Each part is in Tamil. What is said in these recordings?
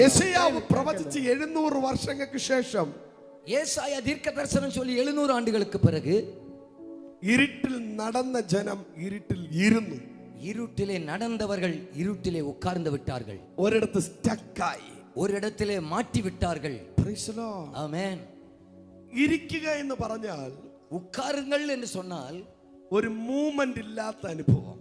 യെശയ്യാവ് പ്രവചിച്ച് 700 വർഷങ്ങൾക്ക് ശേഷം ஏசாயா தீர்க்க தரிசனம் சொல்லி 700 ஆண்டுகளுக்கு பிறகு ഇരുട്ടിൽ നടന്ന ജനം ഇരുട്ടിൽ ഇരുന്നു. இருட்டிலே நடந்தவர்கள் இருட்டிலே உட்கார்ந்து விட்டார்கள். ഒരിടത്ത് സ്റ്റക്കായി, ஒரு இடத்திலே மாட்டி விட்டார்கள். Praise the Lord. ஆமென். ഇരിക്കുക എന്ന് പറഞ്ഞാൽ உட்காருங்கள் என்று சொன்னால் ഒരു മൂവ്മെന്റ് ഇല്ലാത്ത അനുഭവം,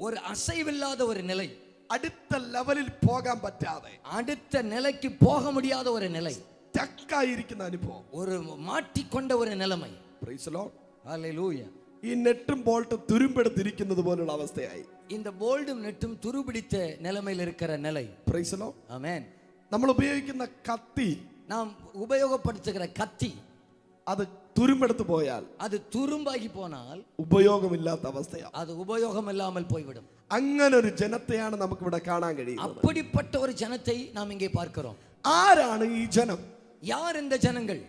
ஒரு அசைவில்லாத ஒரு நிலை, അടുത്ത ലെവലിൽ പോകാൻ പറ്റാതെ அடுத்த நிலைக்கு போக முடியாத ஒரு நிலை, സ്റ്റക്കായിരിക്കുന്ന അനുഭവം, ஒரு மாட்டிக்கொண்ட ஒரு நிலைமை. Praise the Lord. ஹல்லேலூயா. ഈ നെട്ടും ബോൾട്ടും തുരുമ്പെടുത്തിരിക്കുന്നത് പോലുള്ള അവസ്ഥയായി. இந்த போல்டும் நெட்டும் துருபிடித்த நிலைமையில் இருக்கிற நிலை. Praise the Lord. ஆமென். നമ്മൾ ഉപയോഗിക്കുന്ന കത്തി, நாம் உபயோகப்படுத்துகிற கத்தி അത് തുരുമ്പെടുത്ത് പോയാൽ அது துரும்பாகி போனால் ഉപയോഗമില്ലാത്ത അവസ്ഥയാണ്. அது உபயோகம் இல்லாமல் போய்விடும். അങ്ങനെ ഒരു ജനത്തെയാണ് നമുക്ക് ഇവിടെ കാണാൻ കഴിയുന്നത്. அப்படிப்பட்ட ஒரு ஜனத்தை நாம் இங்கே பார்க்கிறோம். ആരാണ് ഈ ജനം? யார் இந்த ஜனங்கள்?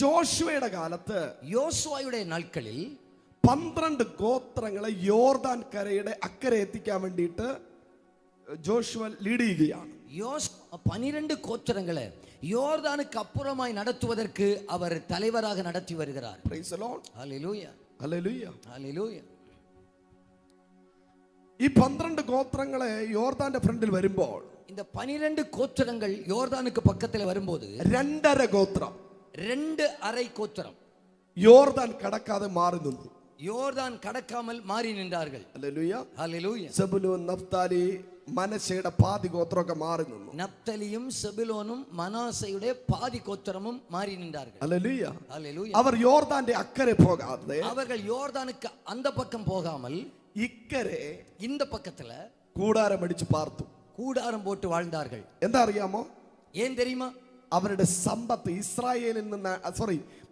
ജോഷുവയുടെ കാലത്ത് யோசுவாவுடைய நாட்களில் 12 ഗോത്രങ്ങളെ യോർദാൻ കരയുടെ അക്കരെ എത്തിക്കാൻ വേണ്ടിയിട്ട് ജോഷുവ ലീഡ് ചെയ്യുകയാണ്. 12 கோத்திரங்களை யோர்தானுக்கு அப்புறமாய் நடத்துவதற்கு அவர் தலைவராக நடத்தி வருகிறார். Praise the Lord. Hallelujah. Hallelujah. ஹல்லேலூயா. ഈ 12 ഗോത്രങ്ങളെ യോർദാന്റെ ഫ്രണ്ടിൽ വരുമ്പോൾ இந்த 12 கோத்திரங்கள் யோர்தானுக்கு பக்கத்தில் வரும்போது 2.5 ഗോത്രം 2 அரை கோத்திரம் യോർദാൻ കടക്കാതെ മാറി നിന്നു. யோர்தான் கடக்காமல் மாறி நின்றார்கள். ഹല്ലേലൂയ. ஹல்லேலூயா. സെബുലൂൻ, നഫ്താലി, മനശ്ശയുടെ പാതി ഗോത്രമൊക്കെ മാറി നിന്നു. நப்தலியும் செபுலோனும் மனாசையுடைய பாதி கோத்திரமும் மாறி நின்றார்கள். ഹല്ലേലൂയ. ஹல்லேலூயா. അവർ യോർദാന്റെ അക്കരെ പോകാതെ அவர்கள் யோர்தானுக்கு அந்த பக்கம் போகாமல் ഇക്കരെ இந்த பக்கத்துல കൂടാരം അടിച്ച് പാർത്തു. கூடாரம் போட்டு வாழ்ந்தார்கள். എന്താ അറിയാമോ? ஏன் தெரியுமா? അവരുടെ സമ്പത്ത് ഇസ്രായേലിൽ നിന്ന്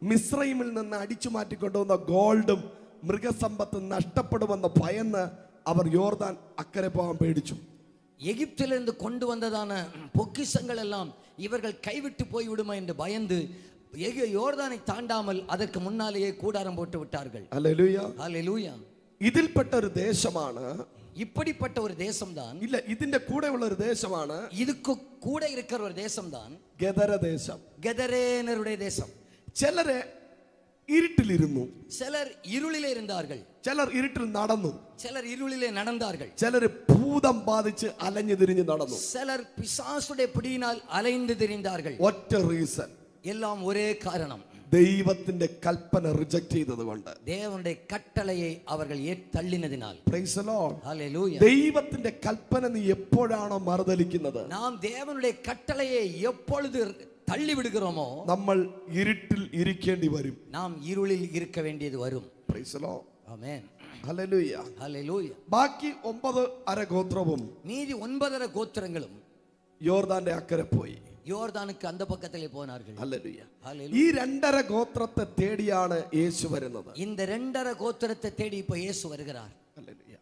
മിസ്രൈമിൽ നിന്ന് അടിച്ചു മാറ്റിക്കൊണ്ടുവന്ന ഗോൾഡും മൃഗസമ്പത്ത് നഷ്ടപ്പെടുമെന്ന് ഭയന്ന് അവർ യോർദാൻ അക്കരെ പോകാൻ പേടിച്ചു. எகிப்திலிருந்து கொண்டு வந்ததான பொக்கிஷங்கள் எல்லாம் இவர்கள் கைவிட்டு போய்விடுமா என்று பயந்து யோர்தானை தாண்டாமல் அதற்கு முன்னாலேயே கூடாரம் போட்டு விட்டார்கள். ഹല്ലേലൂയ. ஹல்லேலூயா. ഇതിൽപ്പെട്ട ഒരു ദേശമാണ്, இப்படிப்பட்ட ஒரு தேசம்தான், ഇല്ല ഇതിന്റെ കൂടെ ഉള്ള ഒരു ദേശമാണ് இதுக்கு கூட இருக்கிற ஒரு தேசம்தான் ഗദര ദേശം. கெதரேனருடைய தேசம். ചിലര് ഇരുട്ടിലിരുന്നു, சிலர் இருளிலே இருந்தார்கள், ചിലർ ഇരുട്ടിൽ നടന്നു, சிலர் இருளிலே நடந்தார்கள், ചിലര് ഭൂതം ബാധിച്ച് അലഞ്ഞു തിരിഞ്ഞു നടന്നു. சிலர் பிசாசுடைய பிடியினால் அலைந்து திரிந்தார்கள். ഒറ്റ റീസൺ, எல்லாம் ஒரே காரணம், ദൈവത്തിന്റെ കൽപ്പന റിജക്ട് ചെയ്തതുകൊണ്ട്. தேவனுடைய கட்டளையை அவர்கள் தள்ளினதினால். Praise the Lord. ஹல்லேலூயா. ദൈവത്തിന്റെ കൽപ്പന നീ എപ്പോഴാണോ മറുതലിക്കുന്നത്, நாம் தேவனுடைய கட்டளையை எப்பொழுது தள்ளி விடுகிறோமோ നമ്മൾ ഇരുട്ടിൽ ഇരിക്കേണ്ടി വരും. நாம் இருளில் இருக்க வேண்டியது வரும். Praise the Lord. Amen. Hallelujah. Hallelujah. ബാക്കി 9.5 ഗോത്രവും மீதி 9.5 கோத்திரங்களும் യോർദാന്റെ അക്കരെ പോയി. யோர்தானுக்கு அந்த பக்கத்திலே போனார்கள். ഹല്ലേലൂയ. ஹல்லேலூயா. ഈ 2.5 ഗോത്രത്തെ തേടിയാണ് യേശു വരുന്നത്. இந்த 2.5 கோத்திரத்தை தேடி இப்ப இயேசு வருகிறார். ഹല്ലേലൂയ.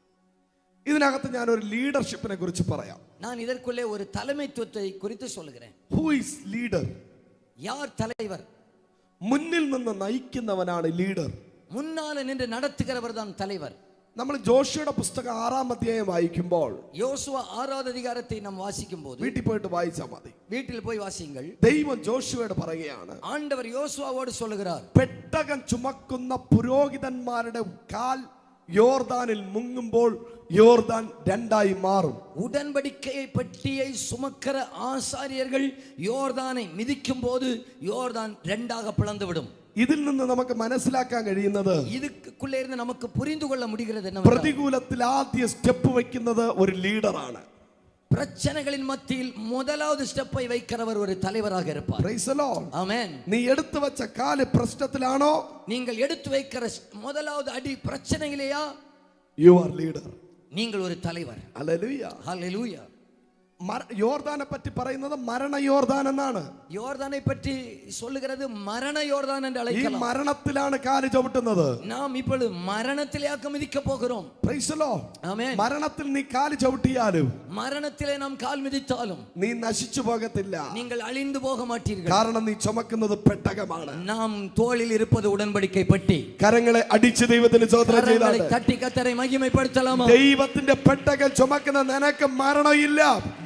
ഇതിനകത്ത് ഞാൻ ഒരു ലീഡർഷിപ്പിനെ കുറിച്ച് പറയാം. நான் இதற்குள்ளே ஒரு தலைமைத்துவத்தை குறித்து சொல்கிறேன். Who is leader? யார் தலைவர்? മുന്നിൽ നിന്ന് നയിക്കുന്നവനാണ് ലീഡർ. முன்னால நின்று நடத்துகிறவர் தான் தலைவர். നമ്മൾ ജോഷുവയുടെ പുസ്തകം 6-ാം അധ്യായം വായിക്കുമ്പോൾ, யோசுவா 6வது அதிகாரத்தை நாம் வாசிக்கும் போது, വീട്ടിൽ പോയിട്ട് വായിച്ചാൽ മതി, வீட்டில் போய் வாசியுங்கள். ദൈവം ജോഷുവയോട് പറയുകയാണ്, ஆண்டவர் யோசுவாவோடு சொல்லுகிறார், പെട്ടകം ചുമക്കുന്ന പുരോഹിതന്മാരുടെ കാൽ യോർദാനിൽ മുങ്ങുമ്പോൾ യോർദാൻ രണ്ടായി മാറും. உடன்படிக்கையை பெட்டியை சுமக்கிற ஆசாரியர்கள் யோர்தானை மிதிக்கும் போது யோர்தான் 2ஆக பிளந்து விடும். ഇതിൽ നിന്ന് നമുക്ക് മനസ്സിലാക്കാൻ കഴിയുന്നത്, இதுக்குள்ளே இருந்து நமக்கு புரிந்து கொள்ள முடிகிறது என்ன, പ്രതികൂലത്തിൽ ആദ്യ സ്റ്റെപ്പ് വയ്ക്കുന്നത് ഒരു ലീഡറാണ്. பிரச்சனைகளின் மத்தியில் முதலாவது ஸ்டெப்பை வைக்கிறவர் ஒரு தலைவராக இருப்பார். Praise the Lord. ஆமென். നീ എടുത്തു വെച്ച കാല് പ്രശ്നത്തിലാണോ, நீங்கள் எடுத்து வைக்கிற முதலாவது அடி பிரச்சனையிலேயா, യു ആർ ലീഡർ. நீங்கள் ஒரு தலைவர். ഹല്ലേലൂയ. ஹல்லேலூயா. യോർദാനെ പറ്റി പറയുന്നത് മരണ യോർദാൻ എന്നാണ്. யோர்தானை பற்றி சொல்லுகிறது மரண யோர்தான் என்று ഈ அழைக்கலாம். മരണത്തിലാണ് കാല് ചവിട്ടുന്നത്. நாம் இப்பொழுது மரணத்திலேயாக்க மிதிக்க போகிறோம். Praise the Lord. ஆமென். മരണത്തിൽ നീ കാല് ചവിട്ടിയാലും மரணத்திலே நாம் கால் மிதித்தாலும் നീ നശിച്ചു പോകത്തില്ല. நீங்கள் அழிந்து போக மாட்டீர்கள். കാരണം നീ ചുമക്കുന്നത് പെട്ടകമാണ്. நாம் தோளில் இருப்பது உடன்படிக்கை பெட்டி. കരങ്ങളെ അടിച്ച് ദൈവത്തിന് സ്തോത്രം ചെയ്താൽ தட்டி கர்த்தரை மகிமைப்படுத்தலாமா? ദൈവത്തിന്റെ പെട്ടകം ചുമക്കുന്ന നിനക്ക് മരണമില്ല.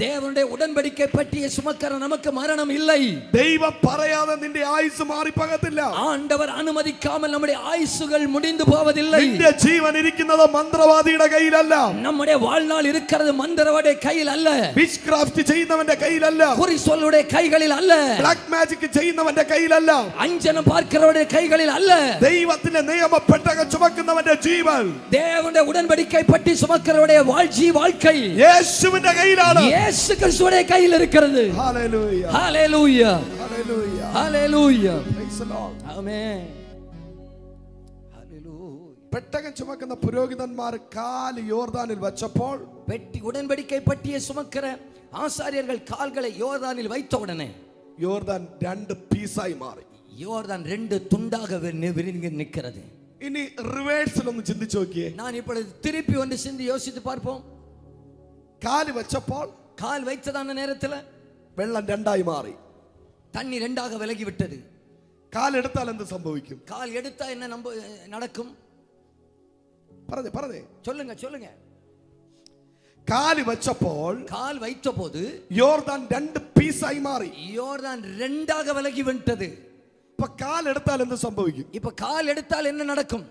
தேவனுடைய உடன்படிக்கை பற்றிய சுமக்கிற நமக்கு மரணம் இல்லை. ദൈവം പറയാതെ നിന്റെ ആയുസ് മാറിപ്പോകത്തില്ല. ஆண்டவர் அனுமதிக்காமல் நம்முடைய ஆயுசுகள் முடிந்து போவதில்லை. നിന്റെ ജീവൻ ഇരിക്കുന്നത് മന്ത്രവാദിയുടെ കയ്യിലല്ല. நம்முடைய வாழ்நாள் இருக்கிறது மந்திரவாദിய கையில் அல்ல. വിച്ച് ക്രാഫ്റ്റ് ചെയ്യുന്നവന്റെ കയ്യിലല്ല. குறி சொல்லுடைய கைகளில் அல்ல. ബ്ലാക്ക് മാജിക് ചെയ്യുന്നവന്റെ കയ്യിലല്ല. அஞ்சனம் பார்க்கிறவருடைய கைகளில் அல்ல. ദൈവത്തിന്റെ നിയമപ്പെട്ടകം ചുമക്കുന്നവന്റെ ജീവൻ, தேவனுடைய உடன்படிக்கை பற்றி சுமக்கிறவருடைய வாழ்க்கை യേശുവിന്റെ കയ്യിലാണ്. இயேசு கிறிஸ்துவுடைய கையில் இருக்கிறது. Hallelujah, hallelujah, hallelujah, hallelujah, praise the Lord, amen, hallelujah. പെട്ടകം ചുമക്കുന്ന പുരോഹിതന്മാർ കാല് യോർദാനിൽ വെച്ചപ്പോൾ, பெட்டி உடன்படிக்கை பற்றிய சுமக்கிற ஆசாரியர்கள் கால்களை யோர்தானில் வைத்த உடனே യോർദാൻ രണ്ട് പീസായി മാറി. யோர்தான் ரெண்டு துண்டாக விரிந்து நிற்கிறது. ഇനി റിവേഴ്സിൽ ഒന്ന് ചിന്തിച്ചു നോക്കിയേ. நான் இப்பொழுது திருப்பி வந்து சிந்தி யோசித்து பார்ப்போம். കാല് വെച്ചപ്പോൾ கால் வைத்ததான நேரத்தில் വെള്ളം രണ്ടായി മാറി. தண்ணி ரெண்டாக விலகி விட்டது. കാലെടുത്താൽ എന്ത് സംഭവിക്കും? கால் எடுத்தா என்ன நடக்கும்? പറഞ്ഞേ சொல்லுங்க. കാല് വെച്ചപ്പോൾ கால் வைத்த போது യോർദാൻ രണ്ട് പീസായി മാറി. யோர்தான் ரெண்டாக விலகி விட்டது. ഇപ്പൊ കാലെടുത്താൽ എന്ത് സംഭവിക്കും? இப்ப கால் எடுத்தால் என்ன நடக்கும்?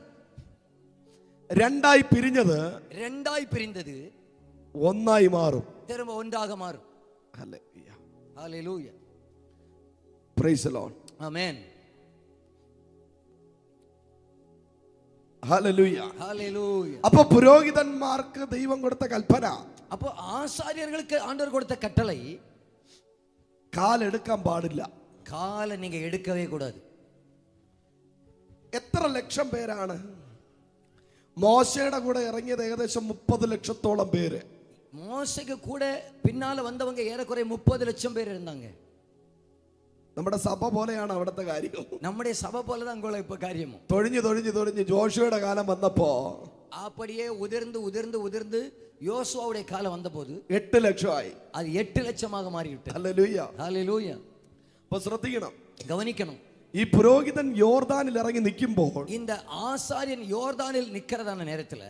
രണ്ടായി പിരിഞ്ഞത് ரெண்டாய் பிரிந்தது ഒന്നായി മാറും. திரும்ப ஒன்றாக மாறும். Hallelujah, hallelujah, praise the Lord, amen, hallelujah, hallelujah. അപ്പൊ പുരോഹിതന്മാർക്ക് ദൈവം കൊടുത്ത കൽപ്പന, அப்போ ஆசாரியர்களுக்கு ஆண்டவர் கொடுத்த கட்டளை, കാലെടുക്കാൻ പാടില്ല. காலை நீங்க எடுக்கவே கூடாது. എത്ര ലക്ഷം പേരാണ് മോശയുടെ കൂടെ ഇറങ്ങിയത്? ഏകദേശം 30 ലക്ഷത്തോളം പേര്. மோசேக்கு கூட பின்னால வந்தவங்க ஏறக்குறைய 30 லட்சம் பேர் இருந்தாங்க. നമ്മുടെ സഭ പോലെയാണ് അവിടുത്തെ കാര്യം. நம்முடைய சபை போல தான் அங்குள்ள இப்ப காரியமும். തൊഴിഞ്ഞ് ജോഷുവയുടെ കാലം വന്നപ്പോ அப்படியே உதிர்ந்து யோசுவாவுடைய காலம் வந்தபோது 8 ലക്ഷമായി. அது 8 லட்சமாக மாறிவிட்டது. Hallelujah, hallelujah. അപ്പൊ ശ്രദ്ധിക്കണം, கவனிக்கணும். ഈ പുരോഹിതൻ യോർദാനിൽ ഇറങ്ങി നിൽക്കുമ്പോൾ இந்த ஆசாரியன் யோர்தானில் நிக்கிறதான நேரத்துல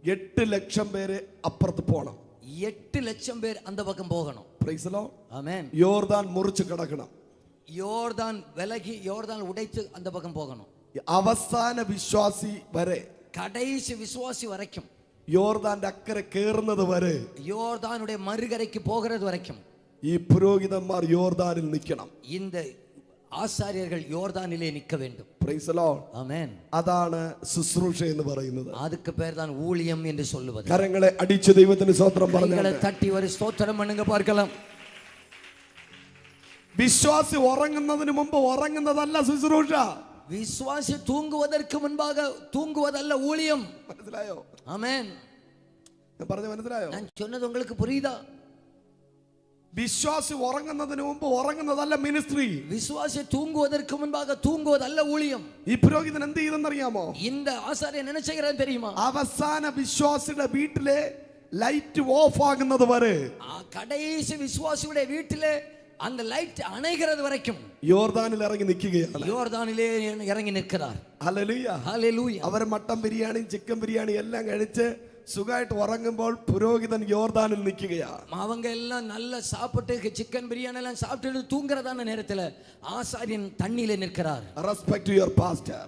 8 ലക്ഷം പേര് അപ്പുറത്ത് പോകണം. 8 லட்சம் பேர் அந்த பக்கம் போகணும். പ്രൈസ് ദി ലോർഡ്, ஆமென். യോർദാൻ മുറിച്ച് കിടക്കണം. யோர்தான் விலகி யோர்தான் உடைத்து அந்த பக்கம் போகணும். അവസാന വിശ്വാസി വരെ, கடைசி விசுவாசி வரைக்கும், യോർദാന്റെ അക്കരെ കേറുന്നത് വരെ, யோர்தானுடைய மறுகரைக்கு போகிறது வரைக்கும் ഈ പുരോഹിതന്മാർ യോർദാനിൽ നിൽക്കണം. இந்த ஆசாரியர்கள் யோர்தானிலே நிற்க வேண்டும். പ്രൈസ് ദി ലോർഡ്, ஆமென். അതാണ് ശുശ്രൂഷ എന്ന് പറയുന്നത്. அதுக்கு பேர் தான் ஊழியம் என்று சொல்லுவது. കരങ്ങളെ അടിച്ച് ദൈവത്തിന് സ്തോത്രം പറഞ്ഞു. கைகளை தட்டி ஒரு ஸ்தோத்திரம் பண்ணுங்க பார்க்கலாம். വിശ്വാസി ഉറങ്ങുന്നതിന് മുമ്പ് ഉറങ്ങുന്നതല്ല ശുശ്രൂഷ. விசுவாசி தூங்குவதற்கு முன்பாக தூங்குவதல்ல ஊழியம். മനസ്സിലായോ? ஆமென். ഞാൻ പറഞ്ഞു മനസ്സിലായോ? நான் சொன்னது உங்களுக்கு புரியுதா? വിശ്വാസി ഉറങ്ങുന്നതിന് മുമ്പ് ഉറങ്ങുന്നതല്ല മിനിസ്ട്രി. விசுவாசி தூங்குவதற்கு முன்பாக தூங்குவதல்ல ஊழியம். ഈ പുരോഹിതൻ എന്ത് ചെയ്തെന്നറിയാമോ? இந்த ஆசாரியன் என்ன செய்கிறான் தெரியுமா? അവസാന വിശ്വാസിയുടെ വീട്ടിലെ ലൈറ്റ് ഓഫ് ആകുന്നത് വരെ, கடைசி விசுவாசியுடைய வீட்டிலே அந்த லைட் அணைகிறது வரைக்கும் യോർദാനിൽ ഇറങ്ങി നിൽക്കുകയാണ്. யோர்தானிலே இறங்கி நிற்கிறார். ഹല്ലേലൂയ, ஹalleluya. അവർ മട്ടൻ ബിരിയാണി ചിക്കൻ ബിരിയാണി എല്ലാം കഴിച്ച് സുഖമായിട്ട് ഉറങ്ങുമ്പോൾ പുരോഹിതൻ യോർദാനിൽ നിൽക്കുകയാണ്. அவங்க எல்லாம் நல்லா சாப்பிட்டு சிக்கன் பிரியாணி எல்லாம் சாப்பிட்டு தூங்குறதான நேரத்துல ஆசாரியன் தண்ணியில நிற்கிறார். Respect your pastor.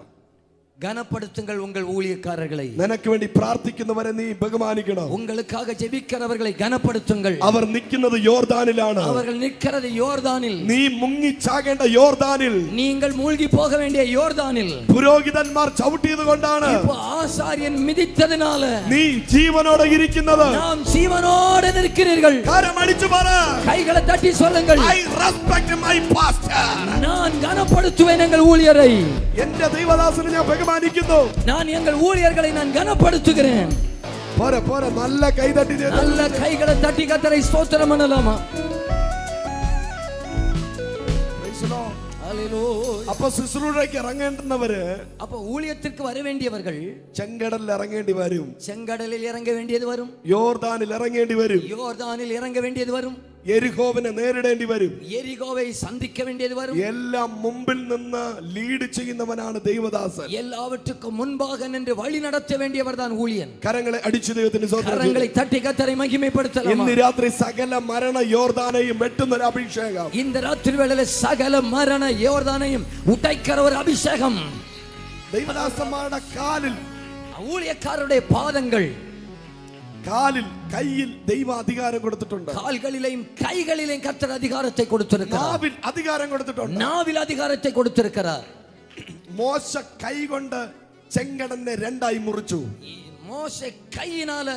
கனப்படுத்துங்கள் உங்கள் ஊழியக்காரர்களை. നിനക്ക് വേണ്ടി പ്രാർത്ഥിക്കുന്നവരെ നീ ബഹുമാനിക്കണം. உங்களுக்காக ஜெபிக்கிறவர்களை கனப்படுத்துங்கள். അവർ നിൽക്കുന്നത് യോർദാനിലാണ്. அவர்கள் நிற்கிறது யோர்தானில். നീ മുങ്ങിച്ചാകേണ്ട യോർദാനിൽ, நீங்கள் மூழ்கி போக வேண்டிய யோர்தானில் പുരോഹിതന്മാർ ചവിട്ടിയത് കൊണ്ടാണ് இப்போ ஆசாரியன் மிதித்ததனால നീ ജീവനോടെ ഇരിക്കുന്നത്. நாம் ஜீவனோடு நிற்கிறீர்கள். കരമടിച്ചു പറ, கைகளை தட்டி சொல்லுங்கள், I respect my pastor. நான் கனப்படுத்துவேன் எங்கள் ஊழியரை. എന്റെ ദൈവദാസനെ ഞാൻ ബഹുമാനിക്കുന്നു. நான் எங்கள் ஊழியர்களை நான் கனப்படுத்துகிறேன். പോരെ നല്ല കൈ തട്ടി நல்ல கைகளை தட்டி கர்த்தரை ஸ்தோத்திரம் பண்ணலாமா? അപ്പൊ ശുശ്രൂഷയ്ക്ക് ഇറങ്ങേണ്ടുന്നവര്, அப்ப ஊழியத்திற்கு வர வேண்டியவர்கள் ചെങ്കടലിൽ ഇറങ്ങേണ്ടി വരും, செங்கடலில் இறங்க வேண்டியது வரும், യോർദാനിൽ ഇറങ്ങേണ്ടി വരും. யோர்தானில் இறங்க வேண்டியது வரும். യെരിഹോവിനെ നേരിടേണ്ടി വരും. எரிகோவை சந்திக்க வேண்டியது வரும். എല്ലാം മുമ്പിൽ നിന്ന് ലീഡ് ചെയ്യുന്നവനാണ് ദൈവദാസൻ. எல்லாவற்றுக்கும் முன்பாக நின்று வழி நடத்த வேண்டியவர் தான் ஊழியன். കരങ്ങളെ അടിച്ചു ദൈവത്തിന് സ്തോത്രം. கரங்களை தட்டி கர்த்தரை மகிமைப்படுத்தலாம். ഇന്ന് രാത്രി സകല മരണ യോർദാനെയും വെട്ടുന്ന ഒരു അഭിഷേകം. இந்த ராத்திரி வேளையில சகல மரண யோர்தானையும் உடைக்கிற ஒரு அபிஷேகம். ദൈവദാസന്മാരുടെ കാലിൽ, ஊழியக்காரருடைய பாதங்கள், കാലിൽ കയ്യിൽ ദൈവ അധികാരം കൊടുത്തിട്ടുണ്ട്. கால்களிலேயும் கைகளிலேயும் கர்த்தர் அதிகாரத்தை கொடுத்திருக்கிறார். നാവിൽ അധികാരം കൊടുത്തിട്ടുണ്ട്. நாவில் அதிகாரத்தை கொடுத்திருக்கிறார். മോശ കൈകൊണ്ട് ചെങ്കടലിനെ രണ്ടായി മുറിച്ചു. மோசே கையினால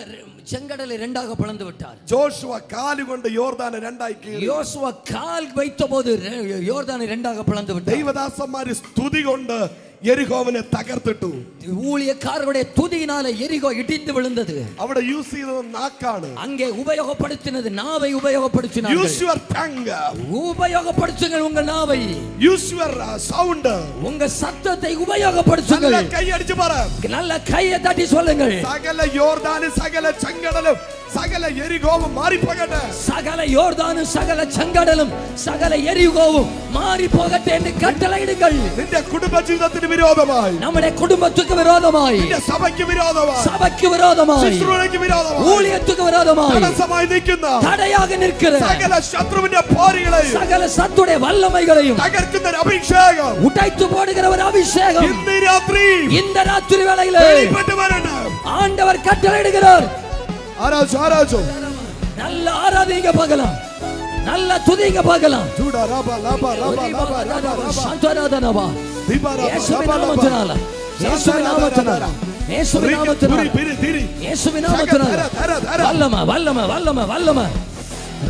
செங்கடலை இரண்டாக பிளந்து விட்டார். ജോഷുവ കാലുകൊണ്ട് യോർദാനെ രണ്ടായി കീറി. யோசுவா கால் வைத்தபோது யோர்தானை இரண்டாக பிளந்து விட்டார். ദൈവദാസന്മാര് സ്തുതി കൊണ്ട് യെരിഹോവിനെ തകർത്തിട്ടു. ஊழியக்காரருடைய துதியினால எரிகோ இடிந்து விழுந்தது. അവിടെ യൂസ് ചെയ്തത് നാക്കാണ്. அங்கே உபயோகப்படுத்தினது நாவை உபயோகப்படுத்தினார்கள். Use your tongue. உபயோகப்படுத்துங்கள் உங்கள் நாவை. Use your sound. உங்க சத்தத்தை உபயோகப்படுத்துங்கள். നല്ല കൈ അടിച്ചു പറ. நல்ல கையை தட்டி சொல்லுங்கள். സകല യോർദാനും സകല ചെങ്കടലും സകല യെരിഹോവും മാറിപ്പോകട്ടെ. சகல யோர்தானும் சகல செங்கடலும் சகல எரிகோவும் மாறி போகട്ടെ என்று கட்டளையிடுங்கள். നിന്റെ കുടുംബ ജീവിതത്തിന് വിരോധമായി, நம்முடைய குடும்பத்துக்கு விரோதமாய், നിന്റെ സഭയ്ക്ക് വിരോധമായി, சபைக்கு விரோதமாய், ശുശ്രൂഷയ്ക്ക് വിരോധമായി, ஊழியத்துக்கு விரோதமாய் തടസ്സമായി നിൽക്കുന്ന தடையாக நிற்கிற സകല ശത്രുവിന്റെ പോരുകളെയും சகல சத்துடைய வல்லமைகளையும் തകർക്കുന്ന ഒരു അഭിഷേകം உடைத்து போடுகிற ஒரு அபிஷேகம் ഇന്ന് രാത്രി இந்த ராத்திரி வேளையிலே വെളിപ്പെട്ട് വരട്ടെ. ஆண்டவர் கட்டளையிடுகிறார். ആരാധു ആരാധു நல்ல ஆராதிங்க பார்க்கலாம், நல்ல துதிங்க பார்க்கலாம். ചൂടാ റബ ലബ റബ ലബ റബ റബ சாந்தராதனவா ദിബാ റബ இயேசுவின் റബ ലബ நாமத்தினால, இயேசுவின் நாமத்தினால, இயேசுவின் நாமத்தினால, இயேசுவின் நாமத்தினால வல்லமை வல்லமை வல்லமை வல்லமை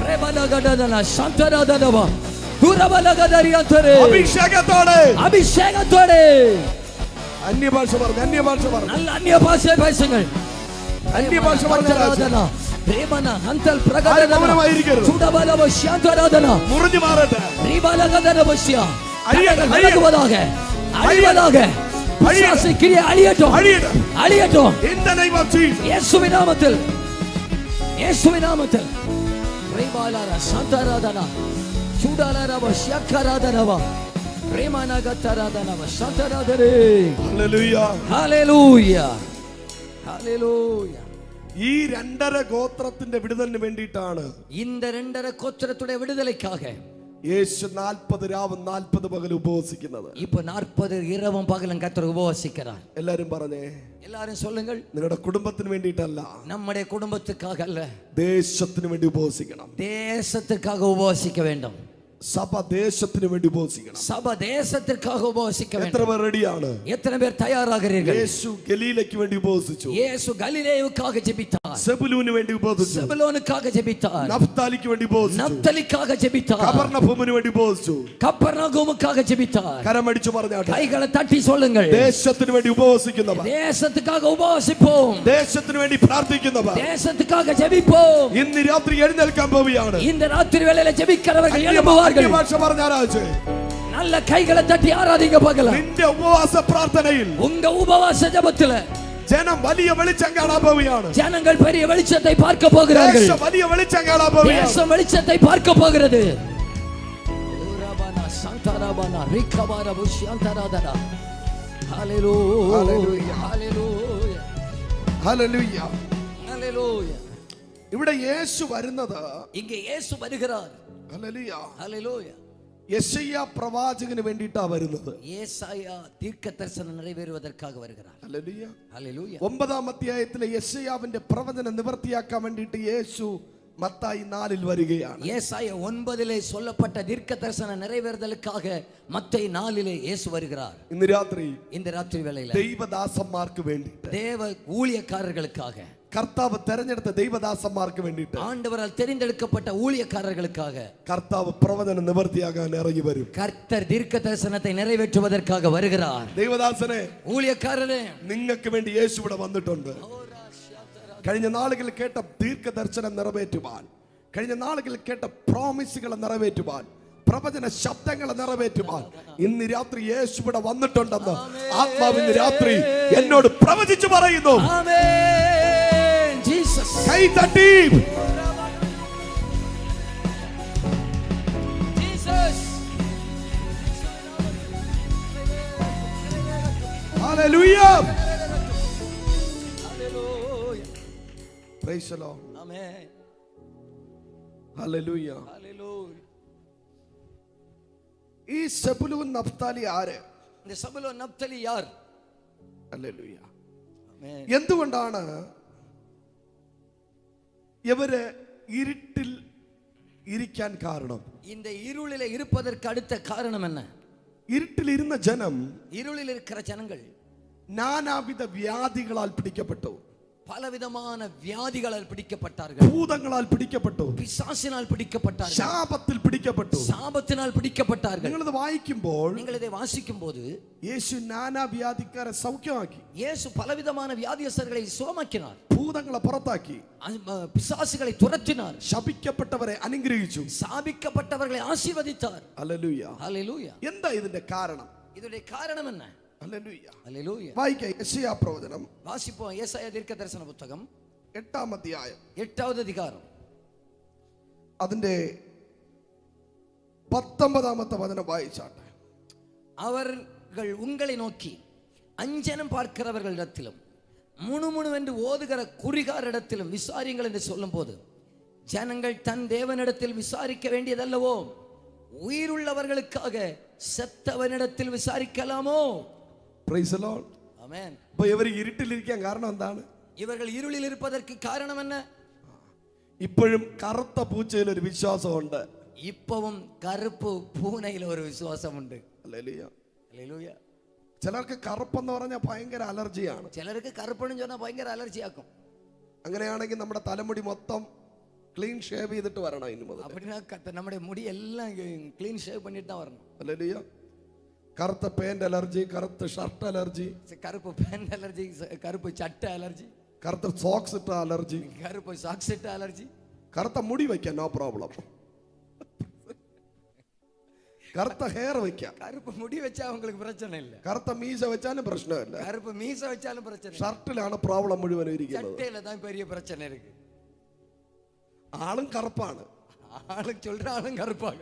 ரேபலகடதன சாந்தராதனவா துரபலகதரியாதரே അഭിഷേകത്തോടെ அபிஷேகத்தோடு അന്യഭാഷ പറഞ്ഞു, അന്യഭാഷ പറഞ്ഞു, நல்ல அந்நிய பாஷை பேசுங்கள். അന്യഭാഷ പറഞ്ഞു. பிரேமன ஹந்தல் பிரகடன മൗനമായിരിക്കരുത്. சுடபலவ சாந்தராதன മുറിഞ്ഞു മാറട്ടെ. ரீபலகதன வசியா அழியட்டும், விலகுவதாக, அழிவதாக, பிசாசு கிரியை அழியட்டும், അഴിയട്ടെ. அழியட்டும். In the name of Jesus. இயேசுவின் நாமத்தில், இயேசுவின் நாமத்தில் ரீபலர சாந்தராதன சுடலரவ சக்கராதனவ பிரேமனகதராதனவ சாந்தராதரே. ഹല്ലേലൂയ. ஹalleluya, ஹalleluya. ഈ രണ്ടര ഗോത്രത്തിന്റെ വിടുതലിന് വേണ്ടിയിട്ടാണ് இந்த இரண்டரை கோத்திரத்துடைய விடுதலைக்காக യേശു 40 രാവും 40 പകൽ ഉപവസിക്കുന്നത്. இப்ப 40 இரவும் பகலும் கர்த்தர் உபவாசிக்கிறார். എല്ലാരും പറഞ്ഞേ, எல்லாரும் சொல்லுங்கள். നിങ്ങളുടെ കുടുംബത്തിന് വേണ്ടിയിട്ടല്ല, நம்முடைய குடும்பத்துக்காக அல்ல, ദേശത്തിന് വേണ്ടി ഉപവസിക്കണം. தேசத்துக்காக உபவாசிக்க வேண்டும். സഭ ദേശത്തിന് വേണ്ടി ഉപവസിക്കണം. சபை தேசத்திற்காக உபவாசிக்க എത്ര வேண்டும். പേർ റെഡിയാണ്? எத்தனை பேர் தயாராகிறீர்கள்? യേശു ഗലീലയ്ക്ക് വേണ്ടി ഉപവസിച്ചു. இயேசு கலிலேயுக்காக ஜெபித்தார், സെബുലൂന് വേണ്ടി ഉപവസിച്ചു. செபுலோனுக்காக ஜெபித்தார், നഫ്താലിക്ക് വേണ്ടി ഉപവസിച്ചു. நப்தலிக்காக ஜெபித்தார், കബർനഹൂമിന് വേണ്ടി ഉപവസിച്ചു. கப்பர்நகூமுக்காக ஜெபித்தார். കരമടിച്ചു പറഞ്ഞാട്ടെ, கைகளை தட்டி சொல்லுங்கள். ദേശത്തിന് വേണ്ടി ഉപവസിക്കുന്നവർ, தேசத்துக்காக உபவாசிப்போம், ദേശത്തിന് വേണ്ടി പ്രാർത്ഥിക്കുന്നവർ தேசத்துக்காக ஜெபிப்போம். ഇന്ന് രാത്രി എഴുന്നേൽക്കാൻ പോവുകയാണ്. இந்த ராத்திரி வேளையில ஜெபிக்கிறவர்கள் எழும்புவார்கள். അന്യഭാഷ പറഞ്ഞ ആരാധന. நல்ல கைகளை தட்டி ஆராதிங்க பார்க்கலாம். നിന്റെ ഉപവാസ പ്രാർത്ഥനയിൽ உங்க உபவாச ஜெபத்துல ജനം വലിയ വെളിച്ചം കാണാൻ പോവുകയാണ്. ஜனங்கள் பெரிய வெளிச்சத்தை பார்க்க போகிறார்கள். ദേശം വലിയ വെളിച്ചം കാണാൻ പോവുകയാണ്. தேசம் வெளிச்சத்தை பார்க்க போகிறது. ரபனா சந்தரபனா ரிகபார புஷ்யந்தரதனா. ஹalleluya, ஹalleluya, ஹalleluya, ഹല്ലേലൂയ. ஹalleluya. ഇവിടെ യേശു വരുന്നത്, இங்கே இயேசு வருகிறார். ഹല്ലേലൂയ, ஹalleluya. യെശയ്യാ പ്രവാചകന് വേണ്ടിയിട്ടാ വരുന്നത്. ஏசாயா தீர்க்கதரிசனம் நிறைவேறுவதற்காக வருகிறார். ഹല്ലേലൂയ. ஹalleluya. 9-ാം അധ്യായത്തിലെ യെശയ്യാവിന്റെ പ്രവചനം നിവർത്തിയാക്കാൻ വേണ്ടിയിട്ട് യേശു മത്തായി 4-ൽ വരികയാണ്. ஏசாயா 9 சொல்லப்பட்ட தீர்க்கதரிசன நிறைவேறுதலுக்காக மத்தேயு 4 இயேசு வருகிறார். ഇന്ന് രാത്രി இந்த ராத்திரி வேளையில ദൈവദാസന്മാർക്ക് വേണ്ടിയിട്ട്, தேவ ஊழியக்காரர்களுக்காக, കർത്താവ് തെരഞ്ഞെടുത്ത ദൈവദാസന്മാർക്ക് വേണ്ടിയിട്ട്, ஆண்டவரால் தெரிந்தெடுக்கப்பட்ட ஊழியக்காரர்களுக்காக കർത്താവ് പ്രവചനം നിവർത്തിയാക്കാൻ ഇറങ്ങി വരും. கர்த்தர் தீர்க்க தரிசனத்தை நிறைவேற்றுவதற்காக வருகிறார். ദൈവദാസനെ, ஊழியக்காரரே, നിങ്ങൾക്ക് വേണ്ടി യേശു ഇവിടെ വന്നിട്ടുണ്ട്. കഴിഞ്ഞ നാളുകളിൽ കേട്ട ദീർഘ ദർശനം നിറവേറ്റുവാൻ, കഴിഞ്ഞ നാളുകളിൽ കേട്ട പ്രോമിസുകളെ നിറവേറ്റുവാൻ, പ്രവചന ശബ്ദങ്ങളെ നിറവേറ്റുവാൻ ഇന്ന് രാത്രി യേശു ഇവിടെ വന്നിട്ടുണ്ടെന്ന് ആത്മാവിന്ന് രാത്രി എന്നോട് പ്രവചിച്ചു പറയുന്നു. ആമേൻ. ജീസസ് കൈ തട്ടി Hallelujah. Hallelujah. Praise the Lord. Amen. Hallelujah. Hallelujah. ഈ സെബുലൂൻ നഫ്താലി ആര്? இந்த சபுலோன் நப்தலி யார்? Hallelujah. Amen. എന്തുകൊണ്ടാണ് ഇവര് ഇരുട്ടിൽ ഇരിക്കാൻ കാരണം? இந்த இருளிலே இருப்பதற்கு அடுத்த காரணம் என்ன? ഇരുട്ടിൽ ഇരുന്ന ജനം இருளில் இருக்கிற ஜனங்கள் നാനാവിധ വ്യാധികളാൽ പിടിക്കപ്പെട്ടു, பலவிதமான வியாதிகளால் பிடிக்கப்பட்டார்கள், ഭൂതങ്ങളാൽ പിടിക്കപ്പെട്ടു, பிசாசினால் பிடிக்கப்பட்டார்கள், ശാപത്തിൽ പിടിക്കപ്പെട്ടു. சாபத்தினால் பிடிக்கப்பட்டார்கள். നിങ്ങളിത് വായിക്കുമ്പോൾ நீங்கள் இதை வாசிக்கும் போது യേശു നാനാ വ്യാധിക്കാരെ സൗഖ്യമാക്കി, இயேசு பலவிதமான வியாதியஸ்தர்களை சுகமாக்கினார், ഭൂതങ്ങളെ പുറത്താക്കി, பிசாசுகளை துரத்தினார், ശപിക്കപ്പെട്ടവരെ അനുഗ്രഹിച്ചു. சாபிக்கப்பட்டவர்களை ஆசீர்வதித்தார். ഹല്ലേലൂയ. ஹல்லேலூயா. എന്താ ഇതിന്റെ കാരണം? இதோடைய காரணம் என்ன? ഹല്ലേലൂയ. ஹல்லேலூயா. വായിക്കാം യെശയ്യാ പ്രവചനം வாசிப்போம் ஏசாயா தீர்க்கதரிசன புத்தகம் 8-ാം അധ്യായം 8வது அதிகாரம் അതിന്റെ 19-ാമത്തെ വചനം വായിച്ചാട്ടെ. அவர்கள் உங்களை நோக்கி அஞ்சனம் பார்க்கிறவர்களிடத்திலும் முணுமுணுவென்று ஓதுகிற குறிகாரிடத்திலும் விசாரியுங்கள் என்று சொல்லும் போது, ஜனங்கள் தன் தேவனிடத்தில் விசாரிக்க வேண்டியதல்லவோ? உயிருள்ளவர்களுக்காக செத்தவனிடத்தில் விசாரிக்கலாமோ? Praise the Lord. ஆமென். അപ്പോൾ ഇവർ ഇരുട്ടിലിരിക്കാൻ കാരണം എന്താണ്? இவர்கள் இருளில் இருப்பதற்கு காரணம் என்ன? ഇപ്പോഴും കറുത്ത പൂച്ചയിൽ ഒരു വിശ്വാസമുണ്ട്. இப்பவும் കറുപ്പ് പൂനയിൽ ഒരു വിശ്വാസം ഉണ്ട്. ഹല്ലേലൂയ. ഹല്ലേലൂയ. ചിലർക്ക് കറുപ്പെന്ന് പറഞ്ഞാൽ ഭയങ്കര അലർജിയാണ്. ചിലർക്ക് കറുപ്പെന്ന് சொன்னா ഭയങ്കര അലർജിയാക്കും. അങ്ങനെയാണെങ്കിൽ നമ്മുടെ തലമുടി മൊത്തം ക്ലീൻ ഷേവ് ചെയ്തിട്ട് വരണം ഇനി മുതൽ. அப்படினா നമ്മുടെ മുടി എല്ലാം ക്ലീൻ ഷേവ് பண்ணிட்டு தான் வரணும். ഹല്ലേലൂയ. കറുത്ത പാന്റ് അലർജി, കറുത്ത ഷർട്ട് അലർജി, கருப்பு பேண்ட் அலர்ஜி, கருப்பு சட்டை அலர்ஜி, കറുത്ത സോക്സ് ഇട്ട അലർജി, கருப்பு சாக்ஸ் இட்ட அலர்ஜி, കറുത്ത മുടി വയ്ക്കാൻ നോ പ്രോബ്ലം, കറുത്ത ഹെയർ വയ്ക്കാം, கருப்பு முடி வச்சா உங்களுக்கு பிரச்சனை இல்ல, കറുത്ത മീശ വെച്ചാലും പ്രശ്നമില്ല. கருப்பு மீச வச்சாலும் பிரச்சனை இல்ல, ഷർട്ടിലാണ് പ്രോബ്ലം മുഴുവനും ഇരിക്കുന്നത്. சட்டையில தான் பெரிய பிரச்சனை இருக்கு. ആളും കറുപ്പാണ്, ஆளுக்கு சொல்ற ஆளும் கருப்பாக.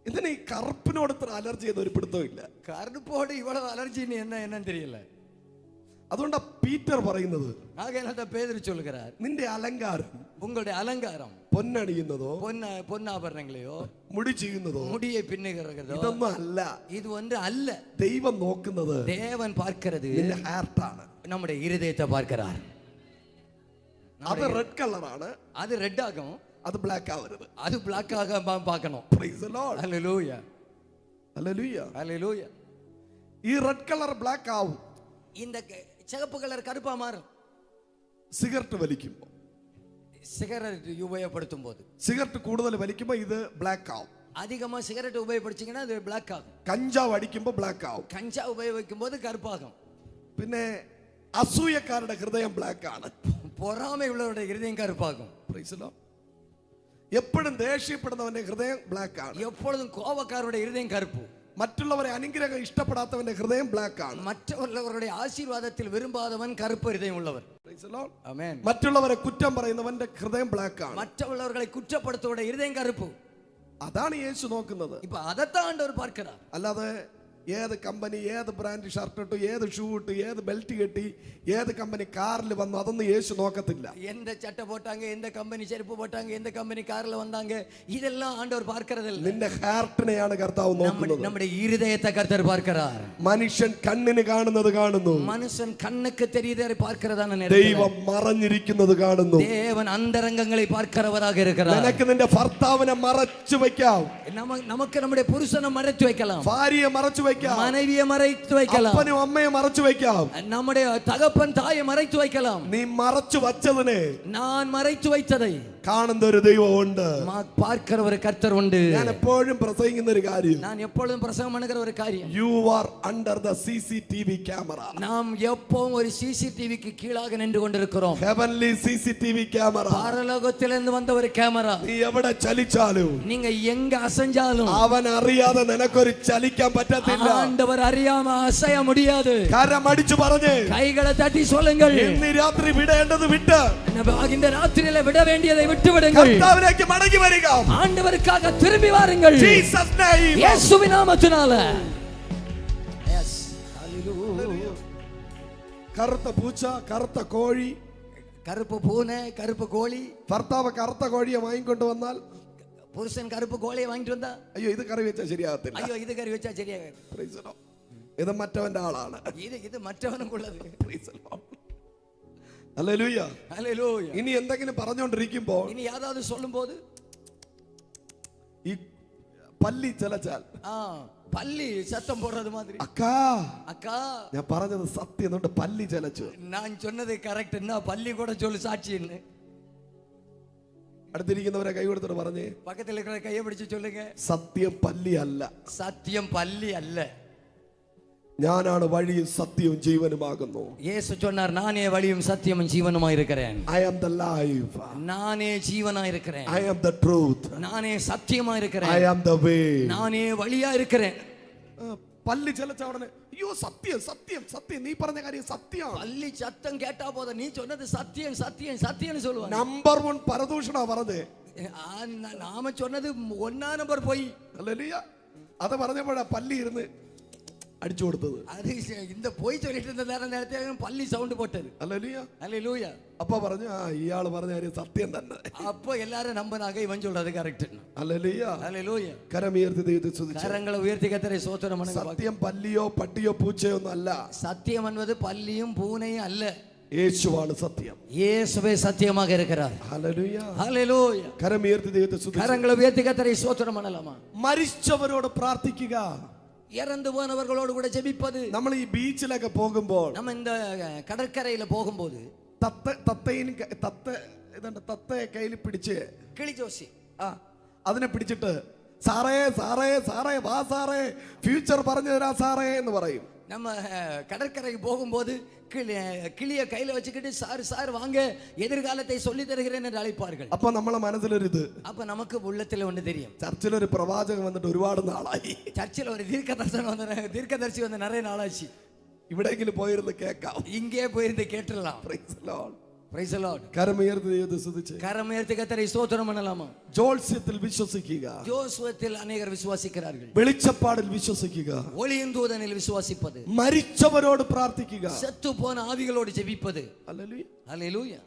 ഇതിന് ഈ കറുപ്പിനോട് ഇത്ര അലർജി എന്ന് ഒരു പിടുത്തവും ഇല്ല. கருப்போடு இவ்வளவு அலர்ஜின்னு என்னன்னு தெரியல. അതുകൊണ്ടാ പീറ്റർ പറയുന്നത്, ஆகையால பேதுரு சொல்கிறார், നിന്റെ അലങ്കാരം, உங்களுடைய അലങ്കാരം, പൊന്നണിയുന്നതോ പൊന്നാഭരണങ്ങളെയോ മുടി ചെയ്യുന്നതോ முடியை பின்னுகிறதோ ഇതൊന്നും അല്ല. இது ஒன்று அல்ல. ദൈവം നോക്കുന്നത് தேவன் பார்க்கிறது നിന്റെ ഹാർട്ടാണ്. நம்முடைய இருதயத்தை பார்க்கிறார். അത് റെഡ് കളറാണ്, அது ரெட் ஆகும், അത് ബ്ലാക്ക് ആവരുത്. அது black ஆக பார்க்கணும். Praise the Lord. Hallelujah. Hallelujah. Hallelujah. ഈ റെഡ് കളർ ബ്ലാക്ക് ആവും இந்த சிகப்பு கலர் கருப்பா மாறும் സിഗരറ്റ് വലിക്കുമ്പോൾ. சிகரெட் உபயோகப்படுத்தும் போது. സിഗരറ്റ് കൂടുതൽ വലിക്കുമ്പോൾ ഇത് ബ്ലാക്ക് ആവും. அதிகமா சிகரெட் உபயோகப்படுத்தீங்கன்னா அது black ஆகும். കഞ്ചാവ് അടിക്കുമ്പോൾ ബ്ലാക്ക് ആവും. கஞ்சா உபயோகிக்கும் போது கருப்பாகும். പിന്നെ അസൂയക്കാരുടെ ഹൃദയം ബ്ലാക്ക് ആണ്. பொறாமை உள்ளவருடைய இருதயம் கருப்பாகும். Praise the Lord. എപ്പോഴും ദേഷ്യപ്പെടുന്നവന്റെ ഹൃദയം ബ്ലാക്ക് ആണ്. எப்பொழுதும் கோபக்காரருடைய இருதயம் கருப்பு. മറ്റുള്ളവരെ അനുഗ്രഹം ഇഷ്ടപ്പെടാത്തവന്റെ ഹൃദയം ബ്ലാക്ക് ആണ്. மற்றவர்களுடைய ஆசீர்வாதத்தில் விரும்பாதவன் கருப்பு இருதயம் உள்ளவர். Praise the Lord. ஆமென். മറ്റുള്ളവരെ കുറ്റം പറയുന്നവന്റെ ഹൃദയം ബ്ലാക്ക് ആണ്. மற்றவர்களை குற்றப்படுத்துவருடைய இருதயம் கருப்பு. അതാണ് യേശു നോക്കുന്നത്. இப்ப அதைத்தான் ஆண்டவர் பார்க்கிறார். അല്ലാതെ ഏത് കമ്പനി, ഏത് ബ്രാൻഡ് ഷർട്ട് ഇട്ടു, ഏത് ഷൂ ഇട്ടു, ഏത് ബെൽറ്റ് കെട്ടി, ഏത് കമ്പനി കാറിൽ വന്നു, അതൊന്നും യേശു നോക്കത്തില്ല. எந்த சட்டை போட்டாங்க, எந்த கம்பெனி செருப்பு போட்டாங்க, எந்த கம்பெனி கார்ல வந்தாங்க, இதெல்லாம் ஆண்டவர் பார்க்கிறதில்ல. നിന്റെ ഹാർട്ടിനെയാണ് കർത്താവ് നോക്കുന്നത്. நம்முடைய இருதயத்தை கர்த்தர் பார்க்கிறார். മനുഷ്യൻ കണ്ണിന് കാണുന്നത് കാണുന്നു, மனுஷன் கண்ணுக்கு தெரியுதே பார்க்கிறதான நேரத்தில் ദൈവം മറഞ്ഞിരിക്കുന്നത് കാണുന്നു. தேவன் அந்தரங்கங்களை பார்க்கிறவராக இருக்கிறார். നിനക്ക് നിന്റെ ഭർത്താവിനെ മറച്ചു വെക്കാം, நமக்கு நம்முடைய புருஷனை மறைத்து வைக்கலாம், ഭാര്യയെ മറച്ചു വെക്കാം, மனைவியை மறைத்து வைக்கலாம், അപ്പനും അമ്മയെ മറച്ചു വെക്കാം. நம்முடைய தகப்பன் தாயை மறைத்து வைக்கலாம். നീ മറച്ചു വച്ചതിനെ நான் மறைத்து வைத்ததை കാണുന്ന ഒരു ദൈവമുണ്ട്. பார்க்கிற ஒரு கர்த்தர் உண்டு. ഞാൻ എപ്പോഴും പ്രസംഗിക്കുന്ന ഒരു കാര്യം, நான் எப்பொழுதும் பிரசங்கம் பண்ணுகிற ஒரு காரியம், you are under the CCTV camera. நாம் எப்பவும் ஒரு சிசிடிவிக்கு கீழாக நின்று கொண்டிருக்கிறோம். Heavenly CCTV camera. பரலோகத்திலிருந்து வந்த ஒரு கேமரா. നീ എവിടെ ചലിച്ചാലും நீங்க எங்க அசைஞ்சாலும் അവൻ അറിയാതെ നിനക്കൊരു ചലിക്കാൻ പറ്റത്തില്ല. ஆண்டவர் அறியாம அசைய முடியாது. കരമടിച്ചു പറഞ്ഞ് கைகளை தட்டி சொல்லுங்கள், ഇന്ന് രാത്രി വിടേണ്ടത് വിട്ട് இந்த ராத்திரியில விட வேண்டியதை விட்டு விடுங்கள். കർത്താവിലേക്ക് മടങ്ങി വരിക. ஆண்டவருக்காக திரும்பி வாருங்கள். Jesus name. இயேசுவின் நாமத்தினால. Hallelujah. കറുത്ത പൂച്ച, കറുത്ത കോഴി, കറുപ്പ് പൂനെ, കറുപ്പ് കോഴി. ഭർത്താവ് കറുത്ത കോഴിയെ വാങ്ങിക്കൊണ്ട് വന്നാൽ പുരുഷൻ കറുപ്പ് കോഴിയെ വാങ്ങിട്ട് വന്നാ, അയ്യോ ഇത് കറി വെച്ചാൽ ശരിയാകത്തില്ല. അയ്യോ ഇത് കറി വെച്ചാ ശരിയാകാൻ, Praise the Lord. ഇത് മറ്റവന്റെ ആളാണ്. ഇത് മറ്റവനുള്ളത്. Praise the Lord. Hallelujah. Hallelujah. ഇനി എന്തെങ്കിലും പറഞ്ഞുകൊണ്ടിരിക്കുമ്പോൾ ഇനി യാതാவது சொல்லும்போது ഈ പല്ലി ചിലച്ചാൽ പല്ലി சத்தம் போடுறது மாதிரி, അക്കാ அக்கா ഞാൻ പറഞ്ഞത് സത്യം കൊണ്ട് പല്ലി ചിലച്ചു. நான் சொன்னது கரெக்ட், என்ன பல்லி கூட சொல்லு சாட்சின்னு. അടുത്തിരിക്കുന്നവരെ കൈ കൊടുത്തിട്ട് പറഞ്ഞേ, பக்கத்துல இருக்கிற கையை பிடிச்சு சொல்லுங்க, സത്യം പല്ലി അല്ല, சத்தியம் பல்லி அல்ல. ഞാനാണ് വഴിയും സത്യവും ജീവനുമാകുന്നു. இயேசு சொன்னார், நானே வழியும் சத்தியமும் ஜீவனுமாய் இருக்கிறேன். I am the life. நானே ஜீவனாய் இருக்கிறேன். I am the truth. நானே சத்தியமாய் இருக்கிறேன். I am the way. நானே வழியா இருக்கிறேன். പല്ലി ചിലച്ച ഉടനെ അയ്യോ സത്യം സത്യം സത്യം, നീ പറഞ്ഞ കാര്യം സത്യം. பல்லி சத்தம் கேட்டா போத, நீ சொன்னது சத்தியம் சத்தியம் சத்தியம்னு சொல்லுவாங்க. നമ്പർ 1 പരദൂഷണ പറഞ്ഞത്, நாம சொன்னது 1 நம்பர் போய். ഹല്ലേലൂയ. അത് പറഞ്ഞപ്പോഴാ പല്ലി ഇരുന്ന് അടിച്ചു കൊടുത്തത്. அது இந்த போய் சொல்லிட்டு இருந்த நேரத்துல பல்லி சவுண்ட் போட்டது. ഹല്ലേലൂയ. ஹalleluya. അപ്പ പറഞ്ഞു ഇയാള് പറഞ്ഞ കാര്യം സത്യം തന്നെ. அப்போ எல்லாரும் நம்பினாங்க, இவன் சொல்றது கரெக்ட். ഹല്ലേലൂയ. ஹalleluya. കരമുയർത്തി ദൈവത്തെ സ്തുതിച്ചു. கரங்களை உயர்த்தி கர்த்தரை ஸ்தோத்திரம் பண்ணுங்க. സത്യം പല്ലിയോ പട്ടിയോ പൂച്ചയോ ഒന്നും അല്ല. சத்தியம் என்பது பல்லியும் பூனையும் அல்ல, യേശുവാണ് സത്യം. இயேசுவே சத்தியமாக இருக்கிறார். ഹല്ലേലൂയ. ஹalleluya. കരമുയർത്തി ദൈവത്തെ സ്തുതിച്ചു. கரங்களை உயர்த்தி கர்த்தரை ஸ்தோத்திரம் பண்ணலாமா? മരിച്ചവരോട് പ്രാർത്ഥിക്കുക. இறந்து போனவர்களோடு கூட ஜெபிப்பது. നമ്മൾ ഈ ബീച്ചിലൊക്കെ പോകുമ്പോൾ, நம்ம இந்த கடற்கரையில போகும்போது തത്തയെ കയ്യിൽ പിടിച്ച് கிளி ஜோசி അതിനെ പിടിച്ചിട്ട് സാറേ സാറേ സാറേ വാ സാറേ ഫ്യൂച്ചർ പറഞ്ഞു തരാ സാറേ എന്ന് പറയും. நம்ம கடற்கரைக்கு போகும்போது கிளிய கையில வச்சுக்கிட்டு சார் சார் வாங்க எதிர்காலத்தை சொல்லி தருகிறேன் என்று அழைப்பார்கள். അപ്പൊ നമ്മളെ മനസ്സിലൊരിത്, அப்ப நமக்கு உள்ளத்துல ஒன்று தெரியும், ചർച്ചിലൊരു പ്രവാചകൻ വന്നിട്ട് ഒരുപാട് നാളായി, சர்ச்சில் ஒரு தீர்க்கதரிசி வந்து நிறைய நாளாச்சு, ഇവിടെയെങ്കിലും പോയിരുന്ന് കേൾക്കാം, இங்கே போயிருந்து கேட்டுடலாம். Praise the Lord. Praise the Lord. കരമുയർത്തി ദൈവത്തെ സ്തുതിച്ച്. கரம் உயர்த்தி கர்த்தரை ஸ்தோத்திரம் பண்ணலாமா? ജോത്സ്യത്തിൽ വിശ്വസിക്കുക, ஜோசுவத்தில் அநேகர் விசுவாசிக்கிறார்கள். വെളിച്ചപ്പാടിൽ വിശ്വസിക്കുക, ஒளியின் தூதனில் விசுவாசிப்பது, മരിച്ചവരോട് പ്രാർത്ഥിക്കുക. செத்து போன ആവികളോട് ஜெபிப்பது. ഹല്ലേലൂയ. ஹalleluya.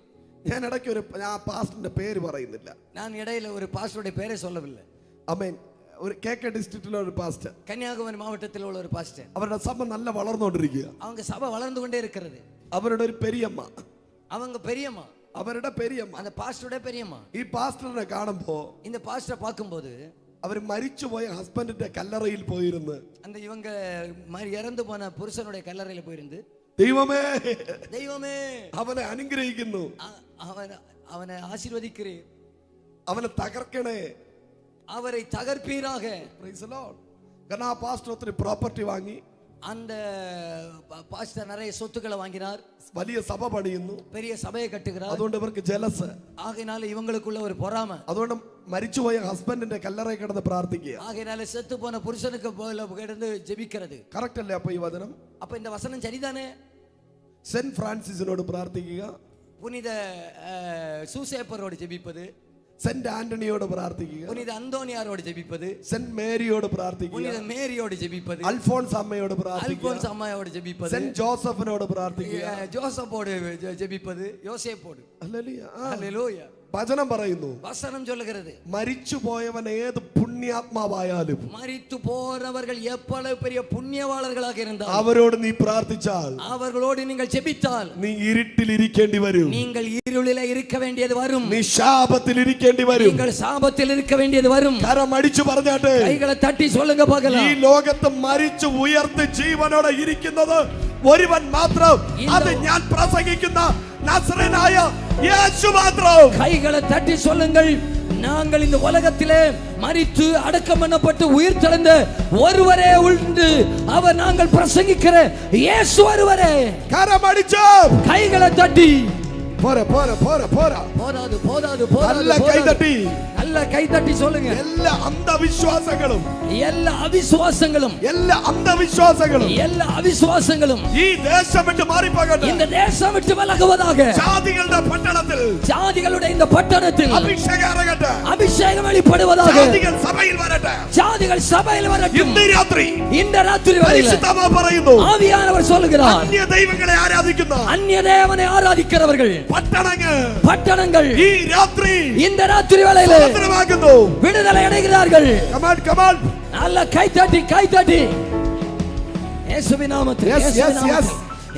ഞാൻ ഇടയ്ക്ക് ഞാൻ പാസ്റ്ററിന്റെ പേര് പറയുന്നില്ല. நான் இடையில ஒரு பாஸ்டருடைய பேரை சொல்லவில்லை. ആമേൻ. ഒരു KK ഡിസ്ട്രിക്റ്റിലെ ഒരു പാസ്റ്റർ, கன்னியாகுமரி மாவட்டத்தில் உள்ள ஒரு பாஸ்டர், അവരുടെ സഭ നല്ല വളർന്നുകൊണ്ടിരിക്കുക. அவங்க சபை வளர்ந்து கொண்டே இருக்கிறது. അവരുടെ ഒരു പെരിയമ്മ, அவங்க பெரியம்மா, അവരുടെ പെരിയമ്മ, அந்த பாஸ்டருடைய பெரியம்மா. ഈ പാസ്റ്ററിനെ കാണുമ്പോ இந்த பாஸ்டரை பார்க்கும்போது അവര് മരിച്ചുപോയ ഹസ്ബൻഡിന്റെ കല്ലറയിൽ പോയിരുന്ന്, அந்த இவங்க இறந்து போன புருஷனுடைய கல்லறையில போயிருந்து, ദൈവമേ தெய்வமே അവനെ അനുഗ്രഹിക്കുന്നു, அவனை ஆசீர்வதிக்கிறேன், അവനെ തകർക്കണേ, அவரை தகர்ப்பீராக. Praise the Lord. കാരണം ആ പാസ്റ്റർ ഒത്തിരി പ്രോപ്പർട്ടി വാങ്ങി, அந்த பாஸ்டர் நிறைய சொத்துக்களை வாங்கினார், വലിയ സഭ പണിയുന്നു, பெரிய சபையை கட்டுகிறார். അതുകൊണ്ട് ഇവർക്ക് ജലസ്, ஆகையினால இவங்களுக்குள்ள ஒரு பொறாமை, അതുകൊണ്ട് മരിച്ചുപോയ ഹസ്ബൻഡിന്റെ കല്ലറയിൽ കിടന്ന് പ്രാർത്ഥിക്കുക. ஆகையினால செத்து போன புருஷனுக்கு கிடந்து ஜெபிக்கிறது. കറക്റ്റ് അല്ലേ അപ്പൊ ഈ വചനം? அப்ப இந்த வசனம் சரிதானே? സെന്റ് ഫ്രാൻസിസിനോട് പ്രാർത്ഥിക്കുക, புனித சூசேப்பரோடு ஜெபிப்பது, സെന്റ് ആന്റണിയോട് പ്രാർത്ഥിക്കുക, புனித அந்தோனியாரோடு ஜெபிப்பது, സെന്റ് മേരിയോട് പ്രാർത്ഥിക്കുക, புனித மேரியோடு ஜெபிப்பது, അൽഫോൺസ് അമ്മയോട് പ്രാർത്ഥിക്കുക, அல்போன்ஸ் அம்மாவோடு ஜெபிப்பது, സെന്റ് ജോസഫിനോട് പ്രാർത്ഥിക്കുക. ஜோசப்போடு ஜெபிப்பது, யோசேப்போடு. ഹല്ലേലൂയ. ஹalleluya. വചനം പറയുന്നു, வசனம் சொல்லுகிறது, മരിച്ചുപോയവൻ ഏത് പുണ്യാത്മാവായാലും மரித்து போறவர்கள் எவ்வளவு பெரிய புண்ணியவாளர்களாக இருந்தால் അവരോട് നീ പ്രാർത്ഥിച്ചാൽ அவர்களோடு நீங்கள் ஜெபித்தால் നീ ഇരുട്ടിൽ ഇരിക്കേണ്ടി വരും, நீங்கள் இருளிலே இருக்க வேண்டியது வரும், നീ ശാപത്തിൽ ഇരിക്കേണ്ടി വരും. நீங்கள் சாபத்தில் இருக்க வேண்டியது வரும். കരം അടിച്ചു പറഞ്ഞാട്ടെ, கைகளை തട്ടി சொல்லுங்க ഈ பார்க்கலாம். ലോകത്ത് മരിച്ചു ഉയർത്ത് ജീവനോടെ ഇരിക്കുന്നത് ഒരുവൻ മാത്രം, അത് ഞാൻ പ്രസംഗിക്കുന്ന നസ്രനായ യേശു മാത്രം. கைகளை தட்டி சொல்லுங்கள், நாங்கள் இந்த உலகத்திலே மரித்து அடக்கம் பண்ணப்பட்டு உயிர் தெழுந்த ஒருவரே உண்டு, அவர் நாங்கள் பிரசங்கிக்கிற இயேசு ஒருவரே. കരം അടിച്ചു கைகளை தட்டி പോരാ പോരാ പോരാ പോരാ போதாது போதாது നല്ല போதாது കൈ തട്ടി நல்ல എല്ലാ കൈതട്ടി சொல்லுங்க. എല്ലാ അന്ധവിശ്വാസങ്ങളും എല്ലാ അവിശ്വാസങ്ങളും എല്ലാ അവിശ്വാസങ്ങളും ഈ ദേശം വിട്ട് മാറിപ്പോകട്ടെ. இந்த தேசம் விட்டு விலகுவதாக. ജാതികളുടെ പട്ടണത്തിൽ ஜாதிகளுடைய இந்த பட்டணத்தில் അഭിഷേകം ഇറങ്ങട്ടെ. அபிஷேகம் வெளிப்படுவதாக. ജാതികൾ സഭയിൽ വരട്ടെ. ஜாதிகள் சபையில் வரட்டும். ഇന്ന് രാത്രി இந்த ராத்திரி வேளையில் പരിശുദ്ധാത്മാവ് പറയുന്നു, ஆவியானவர் சொல்கிறார், അന്യ ദൈവങ്ങളെ ആരാധിക്കുന്ന அந்நிய தேவனை ஆராதிக்கிறவர்கள் பட்டணங்கள் ഈ രാത്രി இந்த ராத்திரி வேளையில் സ്വതന്ത്രമാകുന്നു. விடுதலை அடைகிறார்கள். Come on. நல்ல கைதட்டி இயேசுவின் நாமத்தில் Yes.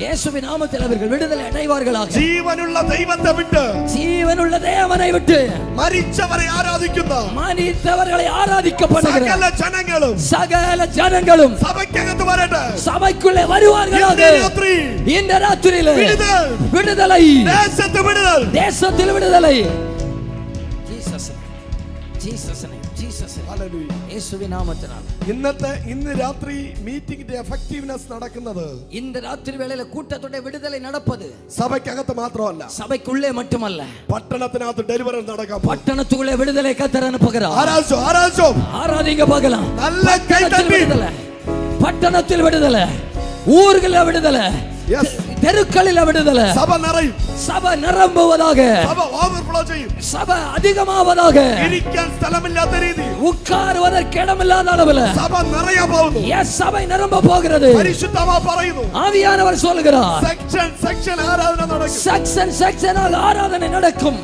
இயேசுவின் நாமத்தில் அவர்கள் விடுதலை அடைவார்களாக. ജീവനുള്ള ദൈവത്തെ വിട്ട് ஜீவனுள்ள தேவனை விட்டு മരിച്ചവരെ ആരാധിക്കുന്ന மரித்தவர்களை ஆராதிக்க பண்ணுகிற സകല ജനങ്ങളും சபைக்ககத்து വരട്ടെ. சபைக்குள்ளே வருவார்களாக. இந்த ராத்திரியிலே விடுதலை, தேசத்தில் விடுதலை. ജീസസ് യേശുവിൻ നാമത്തിനാണ് ഇന്ന് രാത്രി മീറ്റിംഗിന്റെ എഫക്റ്റീവ്നെസ് നടക്കുന്നത് இந்த ராத்திரி வேளையில கூட்டத்தோட விடுதலை நடப்பது സഭയ്ക്കകത്ത് മാത്രമല്ല, சபைக்குள்ளே மட்டுமல்ல, പട്ടണത്തിനകത്ത് ഡെലിവറി നടക്കാം. பட்டணத்துக்குள்ளே விடுதலை கர்த்தர் அனுப்புகிறார். ആരാധിங்க பார்க்கலாம். நல்ல கைதட்டி. பட்டணத்தில் விடுதலை, ஊர்களில் விடுதலை, தெருக்களில் விடுதலை. சபை நிரம்புவதாக, சபை அதிகமாவதாக, உட்காருவதற்கு இடமில்லாத அளவில் சபை நிரம்ப போகிறது. ஆவியானவர் சொல்கிறார், செக்ஷன் ஆராதனை நடக்கும்.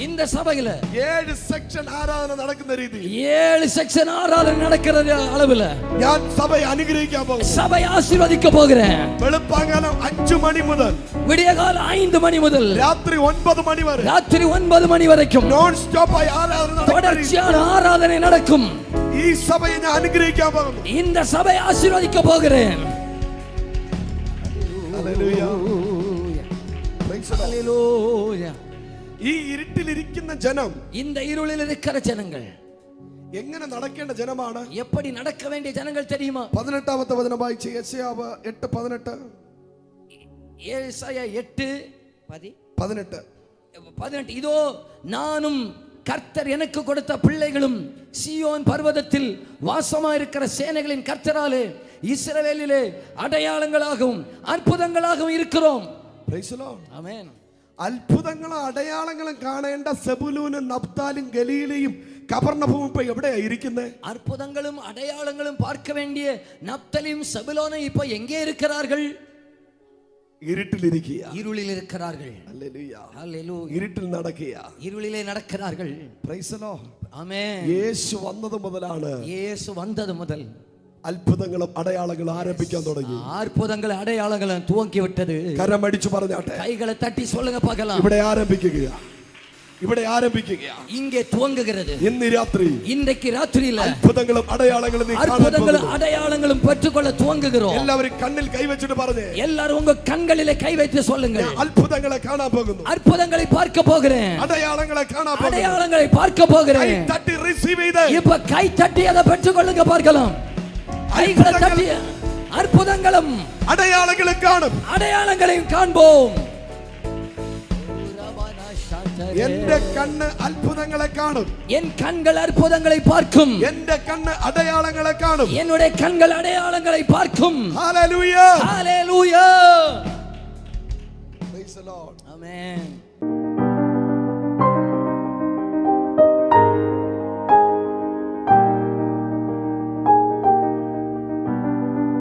இந்த சபையில 7 സെക്ഷൻ ആരാധന നടക്കുന്ന രീതി, 7 സെക്ഷൻ ആരാധന നടക്കുന്നത് அளவுல ഞാൻ സഭയെ അനുഗ്രഹിക്കാൻ പോകുന്നു. സഭയെ ആശീർവദിக்க போகிறேன். വെളുപ്പാങ്കാലം 5 മണി മുതൽ വിടിയകാലം 5 മണി മുതൽ രാത്രി 9 മണി വരെ, രാത്രി 9 മണി വരയ്ക്കും നോൺ സ്റ്റോപ്പ് ആയി ആരാധന தொடர்ச்சியான ஆராதனை நடக்கும். ഈ സഭയെ ഞാൻ അനുഗ്രഹിക്കാൻ പോകുന്നു. இந்த சபையை ஆசீர்வதிக்க போகிறேன். ഹല്ലേലൂയ. ഹല്ലേലൂയ. ഈ ഇരുട്ടിലിരിക്കുന്ന ജനം, இந்த இருளில் இருக்கிற ஜனங்கள் എങ്ങനെ നടക്കേണ്ട ജനമാണ്? எப்படி நடக்க வேண்டிய ஜனங்கள் தெரியுமா? 18ാമത്തെ വചനം വായിച്ച് യെശയ്യാവ് 8:18. യേശയ്യ 8:18. இதோ நானும் கர்த்தர் எனக்கு கொடுத்த பிள்ளைகளும் சீயோன் பர்வதத்தில் வாசமாயிருக்கிற சேனைகளின் கர்த்தராலே இஸ்ரவேலிலே அடையாளங்களாகவும் அற்புதங்களாகவும் இருக்கிறோம். Praise the Lord. ആമേൻ. അത്ഭുതങ്ങളും അടയാളങ്ങളും കാണേണ്ട സെബുലൂനും നഫ്താലും ഗലീലയും കപർന്നഭൂമും ഇപ്പോ എവിടെയാ ഇരിക്കുന്നത്? അത്ഭുതങ്ങളും അടയാളങ്ങളും பார்க்க வேண்டிய நப்தலியும் செபுலோனும் இப்போ எங்கே இருக்கிறார்கள்? ഇരുട്ടിലിരിക്കുക, ഇരുളിൽ இருக்கிறார்கள். ഹല്ലേലൂയ. ഹല്ലേലൂയ. ഇരുട്ടിൽ നടക്കുക, ഇരുളിലെ നടக்கிறார்கள். Praise the Lord. Amen. Yeshu വന്നത് മുതലാണ്, യേശു വന്നത് മുതൽ അത്ഭുതങ്ങളും അടയാളങ്ങളും ആരംഭിക്കാൻ തുടങ്ങി. അത്ഭുതങ്ങളും അടയാളങ്ങളും തുവക്കി വിട്ടത്. കരമടിച്ചു പറഞ്ഞാട്ടെ, കൈകളെ തട്ടി சொல்லுங்க பார்க்கலாம். ഇവിടെ ആരംഭിക്കുക, ഇங்கே துவங்குகிறது. ഇന്ന് രാത്രി, ഇன்றைக்கு രാത്രിയിൽ അത്ഭുതങ്ങളും അടയാളങ്ങളും பெற்றுக்கொள்ள துவங்குகிறோம். എല്ലാവരും കണ്ണിൽ കൈവച്ചിട്ട് പറഞ്ഞേ, எல்லாரும் உங்க கண்களிலே கை வைத்து சொல்லுங்க, അത്ഭുതങ്ങളെ കാണാൻ പോകുന്നു, അത്ഭുതங்களை பார்க்க போகிறேன், അടയാളങ്ങളെ കാണാൻ പോകുന്നു, அடையாளங்களை பார்க்க போகிறேன். കൈ തട്ടി റിസീവ് ചെയ്ത് இப்ப கை தட்டி அதை பெற்றுக்கொள்ளுங்க பார்க்கலாம். கைகளை தட்டி அற்புதங்களும் அடையாளங்களும் കാണും, அடையாளங்களையும் காண்போம். എന്റെ കണ്ണ് അത്ഭുതങ്ങളെ കാണും, என் கண்கள் அற்புதங்களை பார்க்கும், എന്റെ കണ്ണ് അടയാളങ്ങളെ കാണും, என்னுடைய கண்கள் அடையாளங்களை பார்க்கும். Hallelujah. Hallelujah. Praise the Lord. Amen.